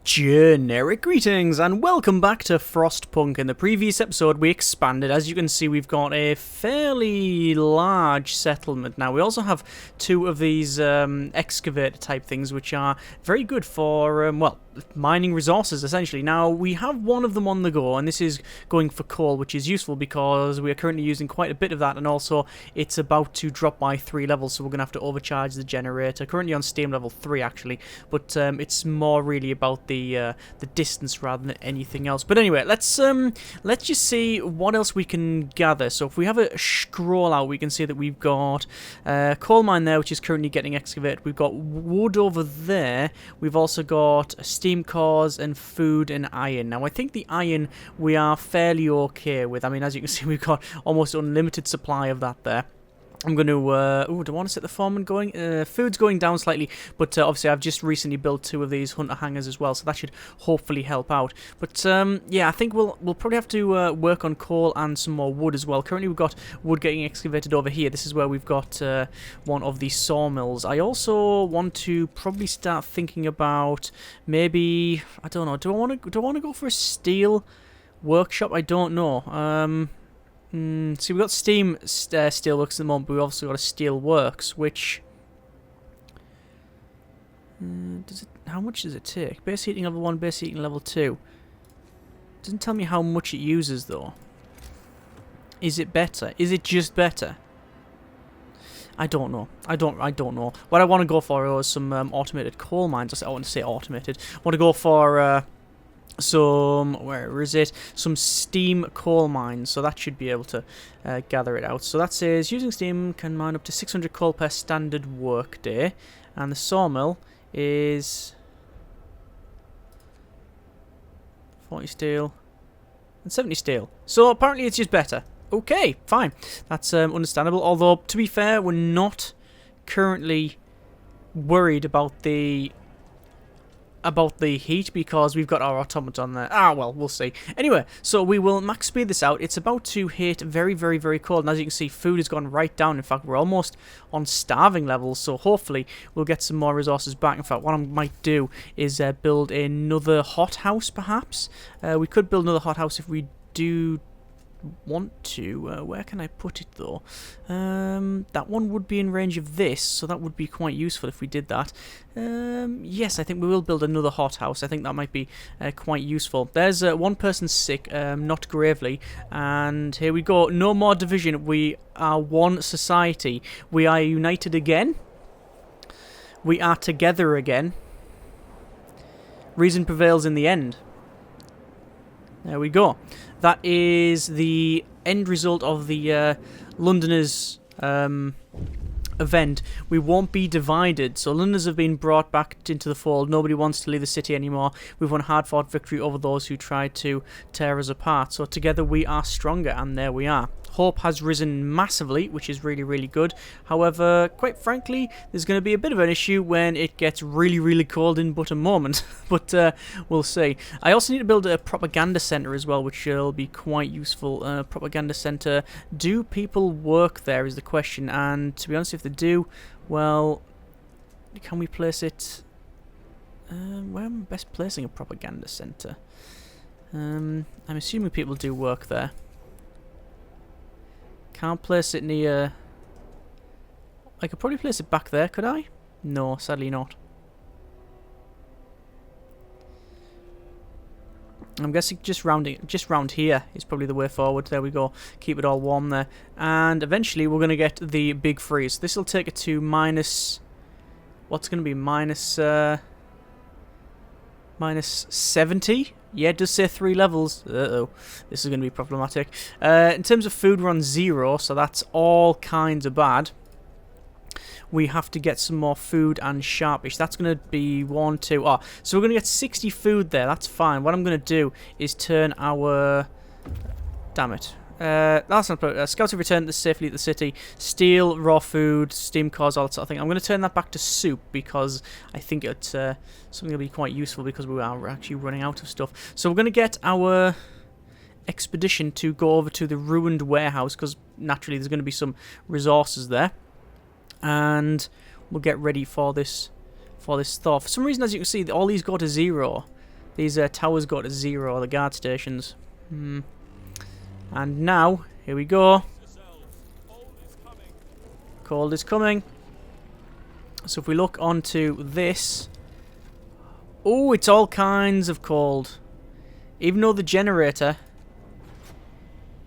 Generic greetings and welcome back to Frostpunk. In the previous episode we expanded. As you can see, we've got a fairly large settlement now. We also have two of these excavator type things which are very good for, well, mining resources essentially. Now we have one of them on the go, and this is going for coal, which is useful because we are currently using quite a bit of that, and also it's about to drop by 3 levels, so we're going to have to overcharge the generator. Currently on steam level 3 actually, but it's more really about the distance rather than anything else. But anyway, let's just see what else we can gather. So if we have a scroll out, we can see that we've got coal mine there, which is currently getting excavated. We've got wood over there. We've also got steam cores and food and iron. Now I think the iron we are fairly okay with. I mean, as you can see, we've got almost unlimited supply of that there. I'm going to, do I want to set the foreman going? Food's going down slightly, but obviously I've just recently built 2 of these hunter hangars as well, so that should hopefully help out. But yeah, I think we'll probably have to work on coal and some more wood as well. Currently we've got wood getting excavated over here. This is where we've got one of the sawmills. I also want to probably start thinking about maybe, I don't know, do I want to go for a steel workshop? I don't know. See, we've got steam steelworks at the moment, but we've also got a steelworks, which how much does it take? Base heating level 1, base heating level 2. Doesn't tell me how much it uses though. Is it better? Is it just better? I don't know. I don't know. What I want to go for is some automated coal mines. I want to say automated. I want to go for some, where is it? Some steam coal mines, so that should be able to gather it out. So that says using steam can mine up to 600 coal per standard work day, and the sawmill is 40 steel and 70 steel. So apparently it's just better. Okay, fine. That's understandable. Although to be fair, we're not currently worried about the heat because we've got our automaton there. Well, we'll see. Anyway, so we will max speed this out. It's about to hit very, very, very cold, and as you can see, food has gone right down. In fact, we're almost on starving levels, so hopefully we'll get some more resources back. In fact, what I might do is build another hothouse, perhaps. We could build another hothouse if we do want to. Where can I put it though? That one would be in range of this, so that would be quite useful if we did that. Yes, I think we will build another hothouse. I think that might be quite useful. There's one person sick, not gravely, and here we go. No more division. We are one society. We are united again. We are together again. Reason prevails in the end. There we go. That is the end result of the Londoners event. We won't be divided. So Londoners have been brought back into the fold. Nobody wants to leave the city anymore. We've won a hard-fought victory over those who tried to tear us apart. So together we are stronger, and there we are. Hope has risen massively, which is really, really good. However, quite frankly, there's going to be a bit of an issue when it gets really, really cold in but a moment. But we'll see. I also need to build a propaganda centre as well, which will be quite useful. Propaganda centre. Do people work there is the question. And to be honest, if they do, well, can we place it? Where am I best placing a propaganda centre? I'm assuming people do work there. Can't place it near. I could probably place it back there, could I? No, sadly not. I'm guessing just round here is probably the way forward. There we go. Keep it all warm there. And eventually we're going to get the big freeze. This will take it to minus. What's going to be minus 70? Yeah, it does say 3 levels. Uh-oh. This is going to be problematic. In terms of food, we're on 0, so that's all kinds of bad. We have to get some more food and sharpish. That's going to be 1, 2. Oh, so we're going to get 60 food there. That's fine. What I'm going to do is turn our. Damn it. That's not scouts have returned safely to the city. Steel, raw food, steam cores, all that sort of thing. I'm going to turn that back to soup because I think it's something that'll be quite useful because we are actually running out of stuff. So we're going to get our expedition to go over to the ruined warehouse because naturally there's going to be some resources there, and we'll get ready for this thaw. For some reason, as you can see, all these go to 0. These towers go to 0, the guard stations. And now, here we go. Cold is coming. So if we look onto this... Oh, it's all kinds of cold. Even though the generator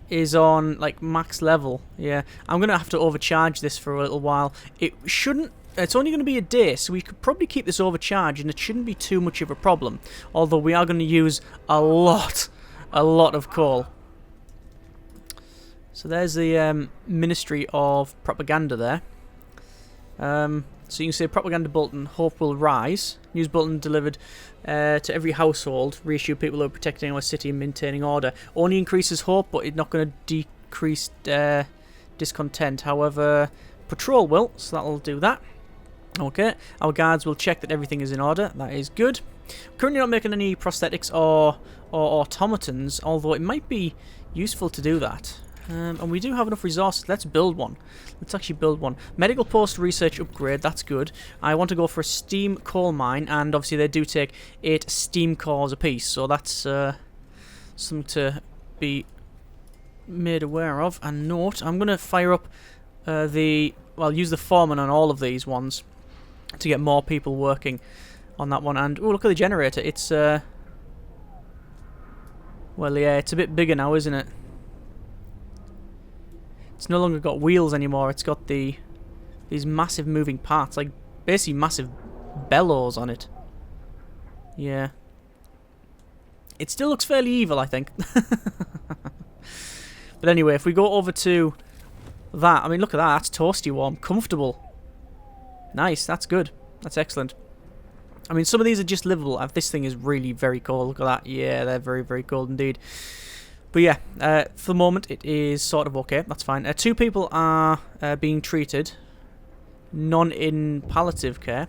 is on, like, max level. Yeah, I'm going to have to overcharge this for a little while. It shouldn't... It's only going to be a day, so we could probably keep this overcharged, and it shouldn't be too much of a problem. Although we are going to use a lot of coal. So there's the Ministry of Propaganda there. So you can say propaganda bulletin, hope will rise. News bulletin delivered to every household. Reassure people who are protecting our city and maintaining order. Only increases hope, but it's not going to decrease discontent. However, patrol will, so that'll do that. Okay, our guards will check that everything is in order. That is good. Currently not making any prosthetics or automatons, although it might be useful to do that. And we do have enough resources. Let's build one. Let's actually build one. Medical post research upgrade. That's good. I want to go for a steam coal mine, and obviously they do take 8 steam cores apiece, so that's something to be made aware of. And note, I'm going to fire up use the foreman on all of these ones to get more people working on that one. And oh, look at the generator. It's well, yeah, it's a bit bigger now, isn't it? It's no longer got wheels anymore. It's got these massive moving parts, like basically massive bellows on it. Yeah. It still looks fairly evil, I think. But anyway, if we go over to that, I mean, look at that. That's toasty warm, comfortable. Nice. That's good. That's excellent. I mean, some of these are just livable. This thing is really very cold. Look at that. Yeah, they're very, very cold indeed. But yeah, for the moment it is sort of okay. That's fine. 2 people are being treated. None in palliative care.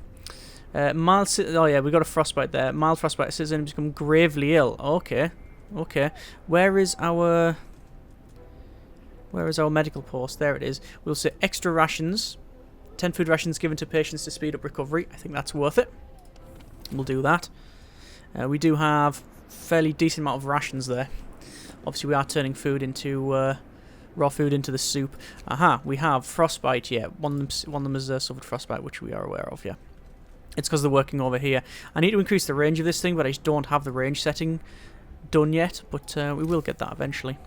Oh yeah, we got a frostbite there. Mild frostbite. Citizen become gravely ill. Okay, okay. Where is our medical post? There it is. We'll say extra rations. 10 food rations given to patients to speed up recovery. I think that's worth it. We'll do that. We do have fairly decent amount of rations there. Obviously, we are turning food into raw food into the soup. Aha, we have frostbite. Yeah, one of them has suffered frostbite, which we are aware of. Yeah, it's because they're working over here. I need to increase the range of this thing, but I just don't have the range setting done yet. But we will get that eventually.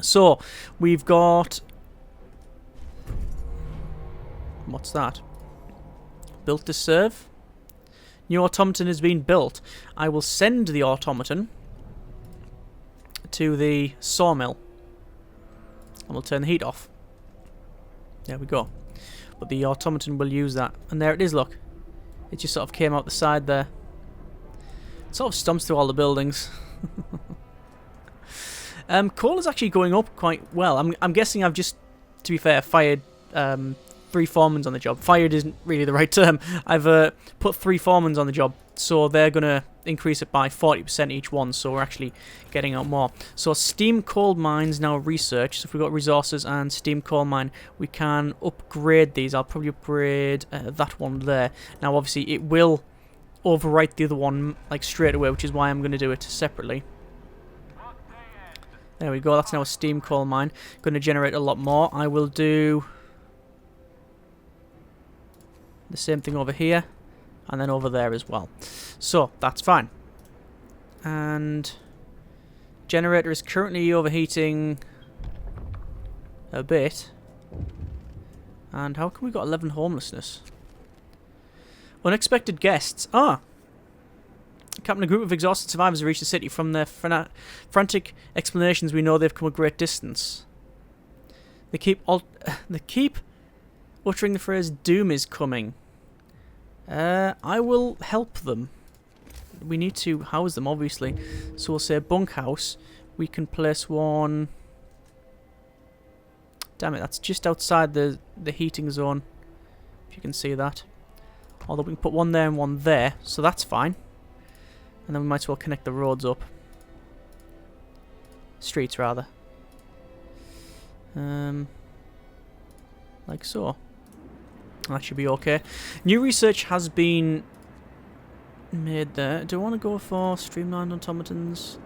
So we've got what's that? Built to serve. New automaton has been built. I will send the automaton to the sawmill and we'll turn the heat off. There we go. But the automaton will use that. And there it is, look. It just sort of came out the side there. It sort of stomps through all the buildings. Coal is actually going up quite well. I'm guessing I've just, to be fair, fired 3 foremans on the job. Fired isn't really the right term. I've put 3 foremans on the job, so they're going to increase it by 40% each one, so we're actually getting out more. So steam coal mines now researched. So if we've got resources and steam coal mine, we can upgrade these. I'll probably upgrade that one there. Now obviously it will overwrite the other one like straight away, which is why I'm going to do it separately. There we go, that's now a steam coal mine. Going to generate a lot more. I will do the same thing over here. And then over there as well. So, that's fine. And generator is currently overheating a bit. And how come we got 11 homelessness? Unexpected guests. Ah! Captain, a group of exhausted survivors have reached the city. From their frantic explanations, we know they've come a great distance. They keep uttering the phrase, "Doom is coming." I will help them. We need to house them, obviously. So we'll say bunkhouse. We can place one... Damn it, that's just outside the heating zone. If you can see that. Although we can put one there and one there, so that's fine. And then we might as well connect the roads up. Streets, rather. Like so. That should be okay. New research has been made there. Do I want to go for streamlined automatons?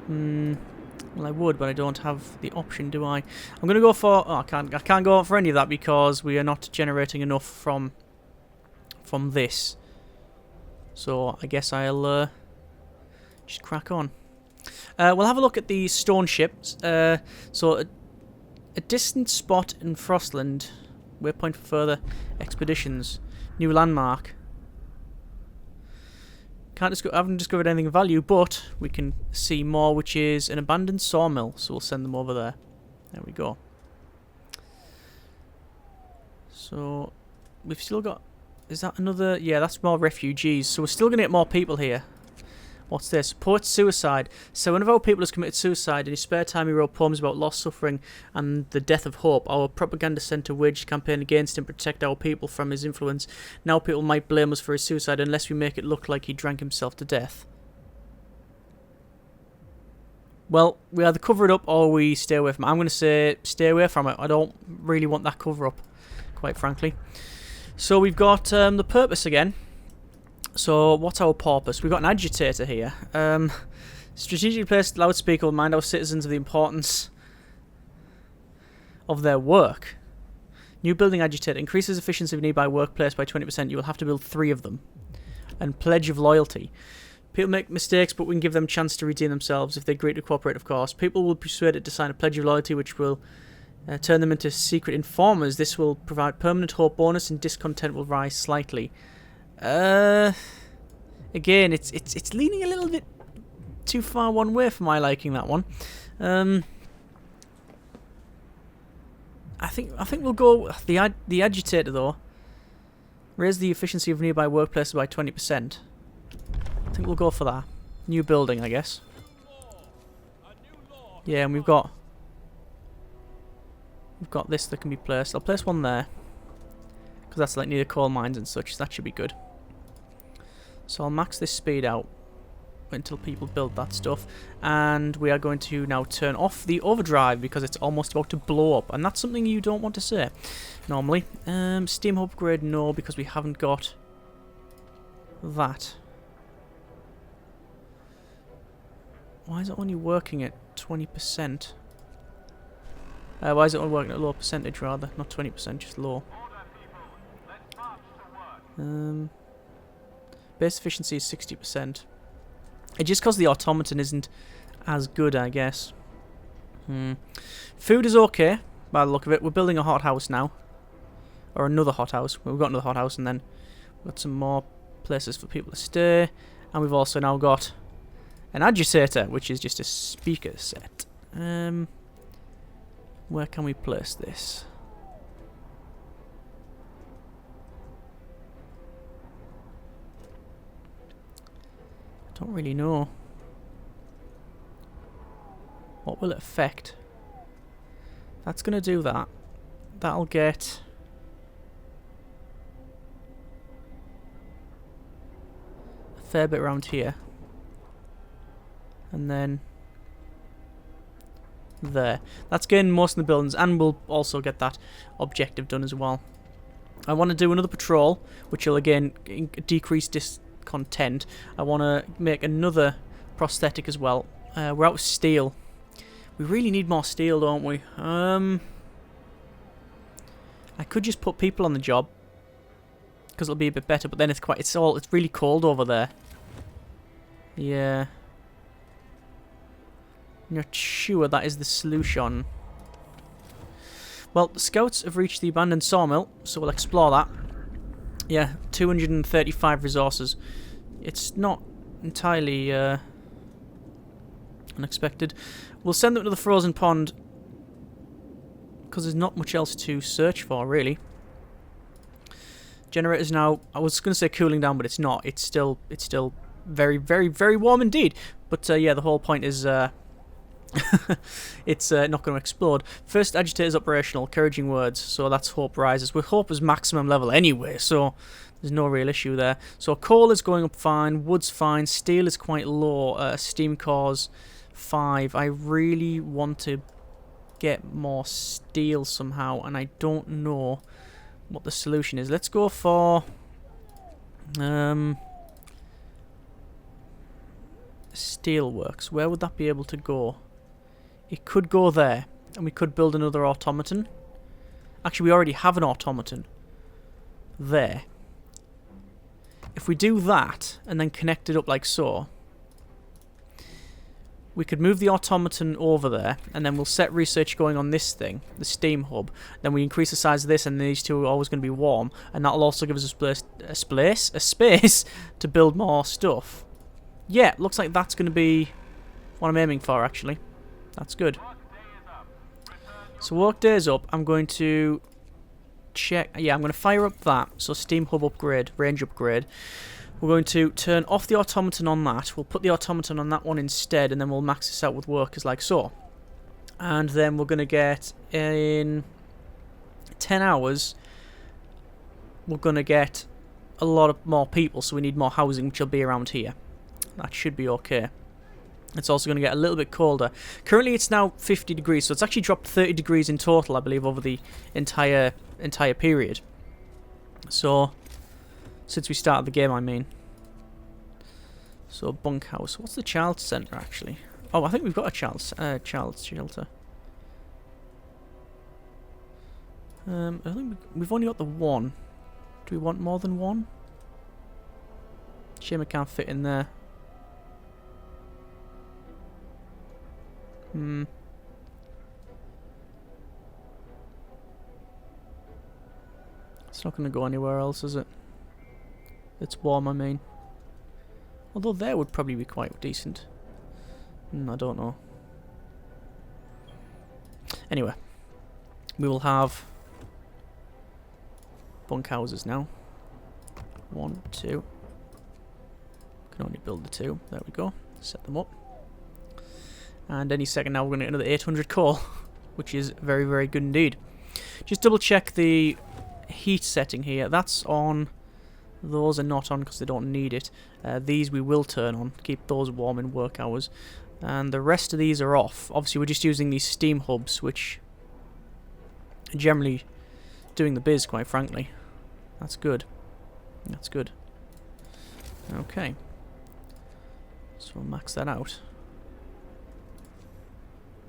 Well, I would, but I don't have the option, do I? I'm going to go for... Oh, I can't go for any of that because we are not generating enough from this. So I guess I'll just crack on. We'll have a look at the stone ships. So a distant spot in Frostland. Waypoint for further expeditions. New landmark. Haven't discovered anything of value, but we can see more, which is an abandoned sawmill. So we'll send them over there. There we go. So we've still got... Is that another... Yeah, that's more refugees. So we're still going to get more people here. What's this? Poet suicide. So one of our people has committed suicide. In his spare time he wrote poems about lost suffering and the death of hope. Our propaganda centre waged a campaign against him to protect our people from his influence. Now people might blame us for his suicide unless we make it look like he drank himself to death. Well, we either cover it up or we stay away from it. I'm going to say stay away from it. I don't really want that cover up, quite frankly. So we've got the purpose again. So, what's our purpose? We've got an agitator here. Strategically placed loudspeaker will remind our citizens of the importance of their work. New building agitator. Increases efficiency of nearby workplace by 20%. You will have to build 3 of them. And pledge of loyalty. People make mistakes, but we can give them a chance to redeem themselves if they agree to cooperate, of course. People will be persuaded to sign a pledge of loyalty, which will turn them into secret informers. This will provide permanent hope bonus, and discontent will rise slightly. Again, it's leaning a little bit too far one way for my liking, that one. I think we'll go the agitator though. Raise the efficiency of nearby workplaces by 20%. I think we'll go for that. New building, I guess. Yeah, and we've got this that can be placed. I'll place one there because that's like near coal mines and such. So that should be good. So I'll max this speed out until people build that stuff. And we are going to now turn off the overdrive because it's almost about to blow up. And that's something you don't want to say normally. Steam upgrade, no, because we haven't got that. Why is it only working at 20%? Why is it only working at a low percentage rather? Not 20%, just low. Base efficiency is 60%. It's just because the automaton isn't as good, I guess. Food is okay, by the look of it. We're building a hothouse now. Or another hothouse. We've got another hothouse, and then we've got some more places for people to stay. And we've also now got an agitator, which is just a speaker set. Where can we place this? Don't really know. What will it affect? That's going to do that. That'll get... a fair bit around here. And then... there. That's getting most of the buildings, and we'll also get that objective done as well. I want to do another patrol, which will again decrease discontent. I want to make another prosthetic as well. We're out of steel. We really need more steel, don't we? I could just put people on the job because it'll be a bit better, but then it's really cold over there. Yeah. Not sure that is the solution. Well, the scouts have reached the abandoned sawmill, so we'll explore that. Yeah, 235 resources. It's not entirely unexpected. We'll send them to the frozen pond because there's not much else to search for, really. Generators now, I was going to say cooling down, but it's not. It's still very, very, very warm indeed. But yeah, the whole point is it's not going to explode. First agitator is operational, encouraging words, so that's hope rises. With hope is maximum level anyway, so there's no real issue there. So coal is going up fine, wood's fine, steel is quite low, steam cores 5. I really want to get more steel somehow, and I don't know what the solution is. Let's go for steelworks. Where would that be able to go? It could go there, and we could build another automaton. Actually, we already have an automaton there. If we do that, and then connect it up like so, we could move the automaton over there, and then we'll set research going on this thing, the steam hub. Then we increase the size of this, and these two are always going to be warm, and that'll also give us a space to build more stuff. Yeah, looks like that's going to be what I'm aiming for, actually. That's good. So work day's up. I'm going to check. Yeah, I'm going to fire up that. So steam hub upgrade, range upgrade. We're going to turn off the automaton on that. We'll put the automaton on that one instead, and then we'll max this out with workers like so. And then we're going to get, in 10 hours, we're going to get a lot of more people, so we need more housing, which will be around here. That should be okay. It's also going to get a little bit colder. Currently it's now 50 degrees, so it's actually dropped 30 degrees in total, I believe, over the entire period. So, since we started the game, I mean. So, bunkhouse. What's the child centre, actually? Oh, I think we've got a child's shelter. I think we've only got the one. Do we want more than one? Shame I can't fit in there. It's not going to go anywhere else, is it? It's warm, I mean. Although there would probably be quite decent. I don't know. Anyway, we will have bunkhouses now. 1, 2. Can only build the 2. There we go. Set them up. And any second now we're going to get another 800 coal, which is very, very good indeed. Just double check the heat setting here. That's on. Those are not on because they don't need it. These we will turn on. Keep those warm in work hours. And the rest of these are off. Obviously we're just using these steam hubs, which are generally doing the biz, quite frankly. That's good. That's good. Okay. So we'll max that out.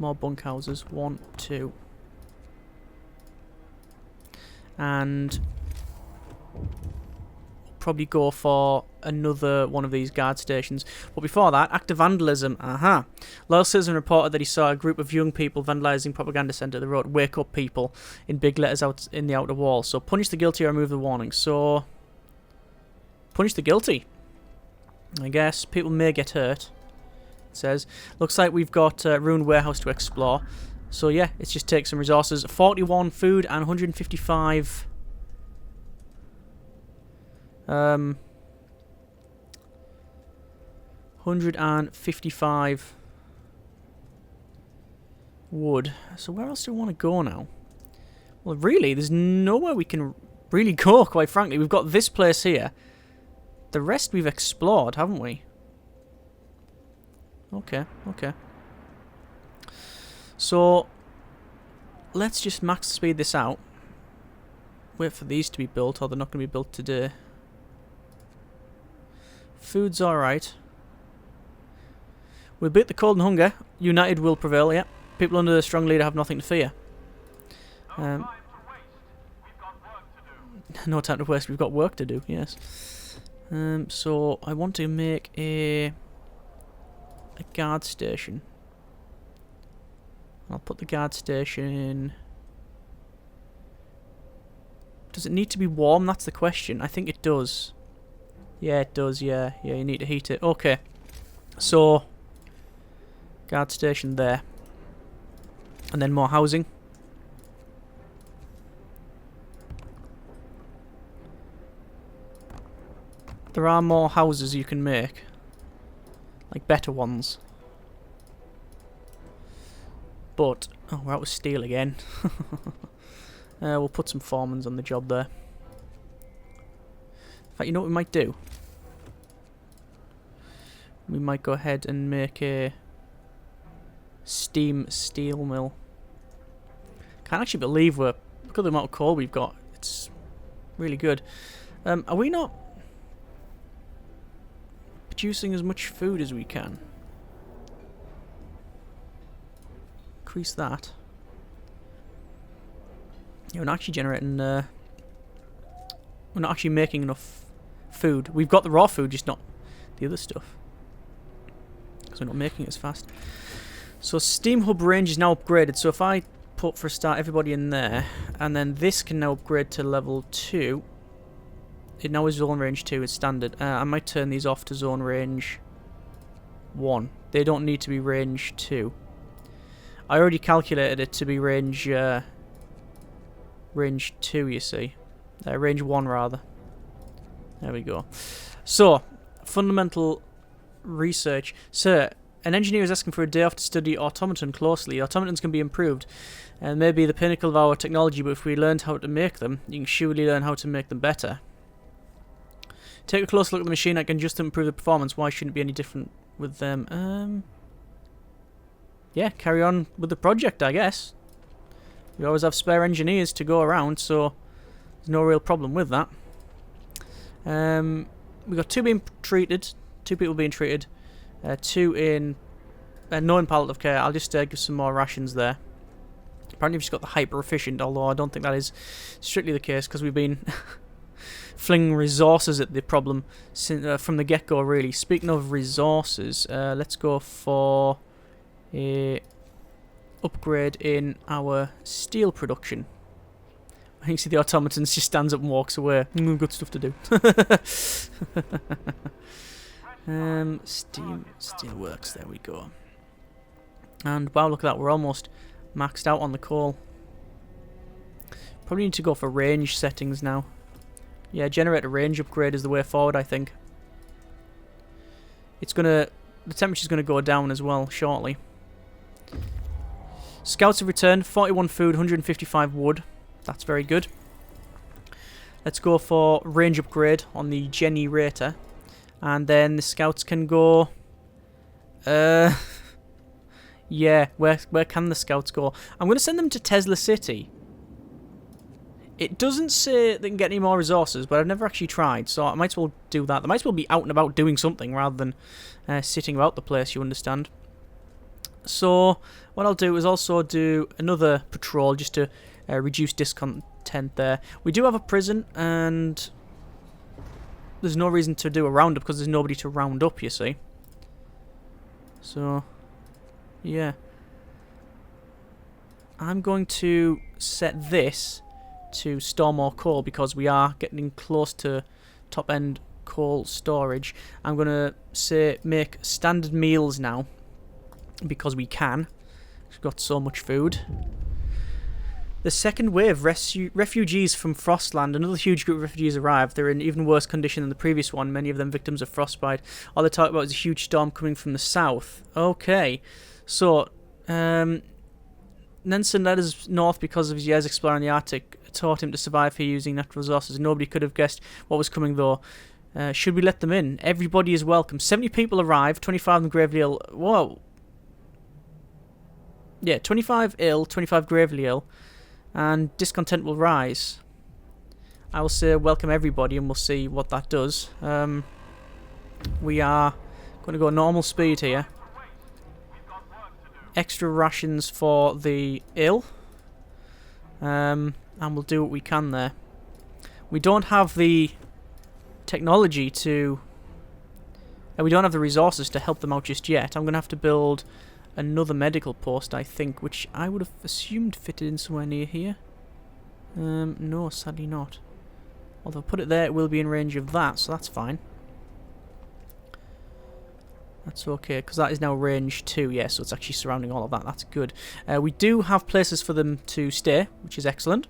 More bunkhouses. 1, 2. And probably go for another one of these guard stations. But before that, act of vandalism. Aha. Loyal citizen reported that he saw a group of young people vandalising propaganda centre. They wrote, "Wake up, people," in big letters out in the outer wall. So punish the guilty or remove the warning. So punish the guilty. I guess people may get hurt. It says. Looks like we've got ruined warehouse to explore. So yeah, it's just take some resources. 41 food and 155 155 wood. So where else do we want to go now? Well, really, there's nowhere we can really go, quite frankly. We've got this place here. The rest we've explored, haven't we? Okay, okay. So, let's just max speed this out. Wait for these to be built, or they're not going to be built today. Food's alright. We'll beat the cold and hunger. United will prevail, yeah. People under the strong leader have nothing to fear. No time to waste, we've got work to do, yes. So, I want to make a guard station. I'll put the guard station... Does it need to be warm? That's the question. I think it does. Yeah, it does, yeah. Yeah, you need to heat it. Okay. So, guard station there. And then more housing. There are more houses you can make. Like better ones. But, oh, we're out of steel again. We'll put some foremans on the job there. In fact, you know what we might do? We might go ahead and make a steam steel mill. Can't actually believe look at the amount of coal we've got. It's really good. Are we not producing as much food as we can? increase that. Yeah, we're not actually generating... we're not actually making enough food. We've got the raw food, just not the other stuff. Because we're not making it as fast. So Steam Hub range is now upgraded. So if I put, for a start, everybody in there, and then this can now upgrade to level 2. It now is zone range 2, it's standard. I might turn these off to zone range 1. They don't need to be range 2. I already calculated it to be range 2, you see. Range 1, rather. There we go. So, fundamental research. Sir, an engineer is asking for a day off to study automaton closely. Automatons can be improved, and may be the pinnacle of our technology, but if we learned how to make them, you can surely learn how to make them better. Take a close look at the machine. I can just improve the performance. Why shouldn't it be any different with them? Yeah, carry on with the project, I guess. We always have spare engineers to go around, so there's no real problem with that. We got 2 being treated, 2 people being treated, 2 in no in palliative care. I'll just give some more rations there. Apparently we've just got the hyper efficient, although I don't think that is strictly the case because we've been flinging resources at the problem since, from the get-go, really. Speaking of resources, let's go for a upgrade in our steel production. I think see the automaton just stands up and walks away. We've got stuff to do. Steel works, there we go. And wow, look at that, we're almost maxed out on the coal. Probably need to go for range settings now. Yeah, generator range upgrade is the way forward, I think. It's gonna... the temperature's gonna go down as well shortly. Scouts have returned. 41 food, 155 wood. That's very good. Let's go for range upgrade on the generator. And then the scouts can go... yeah, where can the scouts go? I'm going to send them to Tesla City. It doesn't say they can get any more resources, but I've never actually tried, so I might as well do that. They might as well be out and about doing something rather than sitting about the place, you understand. So, what I'll do is also do another patrol just to reduce discontent there. We do have a prison, and there's no reason to do a roundup because there's nobody to round up, you see. So, yeah. I'm going to set this to store more coal because we are getting close to top-end coal storage. I'm going to say make standard meals now because we can. We've got so much food. The second wave, refugees from Frostland. Another huge group of refugees arrived. They're in even worse condition than the previous one, many of them victims of frostbite. All they talk about is a huge storm coming from the south. Okay, so Nansen led us north because of his years exploring the Arctic. Taught him to survive here using natural resources. Nobody could have guessed what was coming though. Should we let them in? Everybody is welcome. 70 people arrived, 25 of them gravely ill. Whoa. Yeah, 25 ill, 25 gravely ill. And discontent will rise. I will say welcome everybody and we'll see what that does. We are going to go normal speed here. Extra rations for the ill. And we'll do what we can there. We don't have the technology to... we don't have the resources to help them out just yet. I'm going to have to build another medical post, I think, which I would have assumed fitted in somewhere near here. No, sadly not. Although put it there, it will be in range of that, so that's fine. That's okay, because that is now range 2, yeah, so it's actually surrounding all of that. That's good. We do have places for them to stay, which is excellent.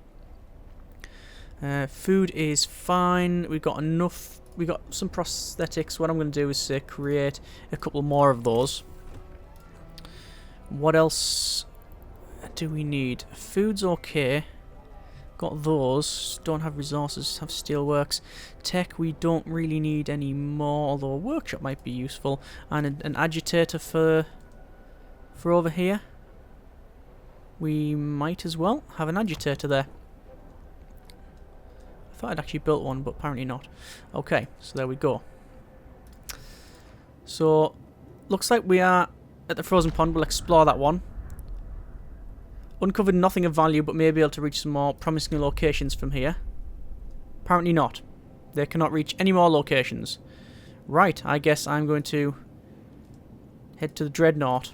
Food is fine. We've got enough. We got some prosthetics. What I'm going to do is create a couple more of those. What else do we need? Food's okay. Got those. Don't have resources. Have steelworks. Tech we don't really need any more, although a workshop might be useful. And an agitator for over here. We might as well have an agitator there. I thought I'd actually built one, but apparently not. Okay, so there we go. So, looks like we are at the frozen pond. We'll explore that one. Uncovered nothing of value, but may be able to reach some more promising locations from here. Apparently not. They cannot reach any more locations. Right, I guess I'm going to head to the Dreadnought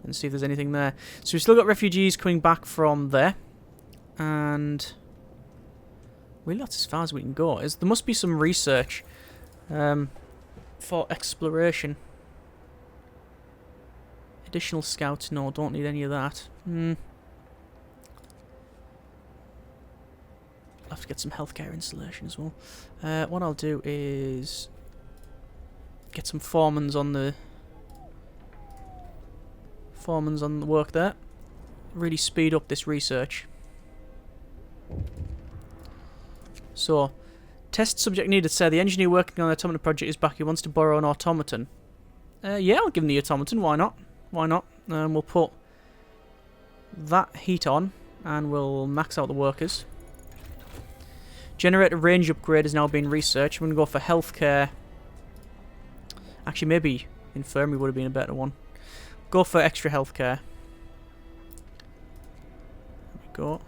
and see if there's anything there. So we've still got refugees coming back from there. And really that's as far as we can go. There must be some research for exploration. Additional scouts, no, don't need any of that. I'll have to get some healthcare installation as well. What I'll do is get some foremans on the work there. Really speed up this research. So, test subject needed, sir. The engineer working on the automaton project is back. He wants to borrow an automaton. Yeah, I'll give him the automaton. Why not? Why not? We'll put that heat on and we'll max out the workers. Generator range upgrade is now being researched. We're going to go for healthcare. Actually, maybe infirmary would have been a better one. Go for extra healthcare. There we go.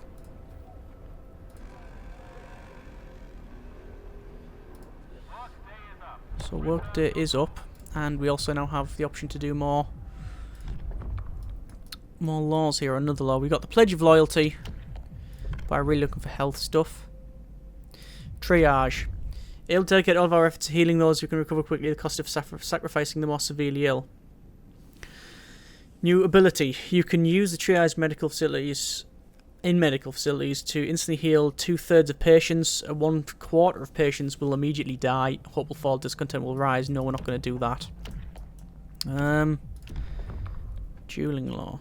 So workday is up, and we also now have the option to do more laws here. Another law. We got the Pledge of Loyalty, but I'm really looking for health stuff. Triage. Able to dedicate all of our efforts to healing those who can recover quickly at the cost of sacrificing the more severely ill. New ability. You can use the triage medical facilities to instantly heal 2/3 of patients. 1/4 of patients will immediately die. Hope will fall, discontent will rise. No, we're not going to do that. Dueling law.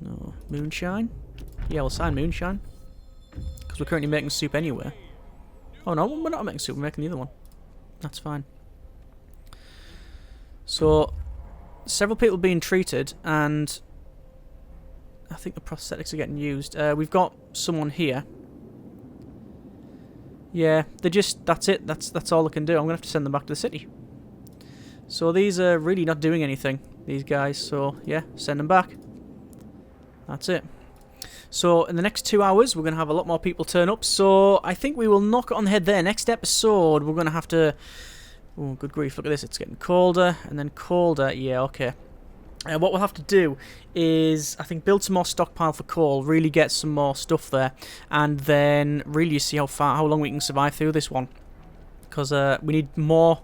No. Moonshine? Yeah, we'll sign Moonshine. Because we're currently making soup anyway. Oh no, we're not making soup, we're making the other one. That's fine. So, several people being treated, and I think the prosthetics are getting used. We've got someone here. Yeah, that's it, that's all they can do. I'm going to have to send them back to the city. So these are really not doing anything, these guys, so yeah, send them back. That's it. So, in the next 2 hours, we're going to have a lot more people turn up. So, I think we will knock it on the head there. Next episode, we're going to have to... Oh, good grief, look at this. It's getting colder and then colder. Yeah, okay. What we'll have to do is, I think, build some more stockpile for coal. Really get some more stuff there. And then really see how long we can survive through this one. Because we need more...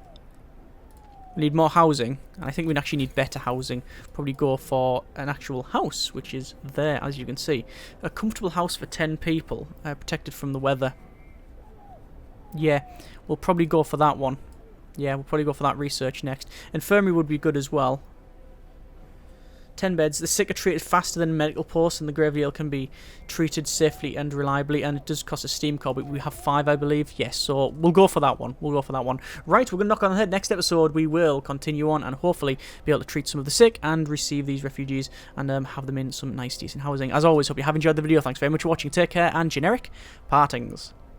We need more housing, and I think we'd actually need better housing. Probably go for an actual house, which is there, as you can see. A comfortable house for 10 people, protected from the weather. Yeah, we'll probably go for that one. Yeah, we'll probably go for that research next. Infirmary would be good as well. 10 beds. The sick are treated faster than medical posts, and the gravely ill can be treated safely and reliably, and it does cost a steam core, but we have 5, I believe. Yes, so we'll go for that one. We'll go for that one. Right, we're going to knock on the head. Next episode, we will continue on and hopefully be able to treat some of the sick and receive these refugees and have them in some nice, decent housing. As always, hope you have enjoyed the video. Thanks very much for watching. Take care, and generic partings.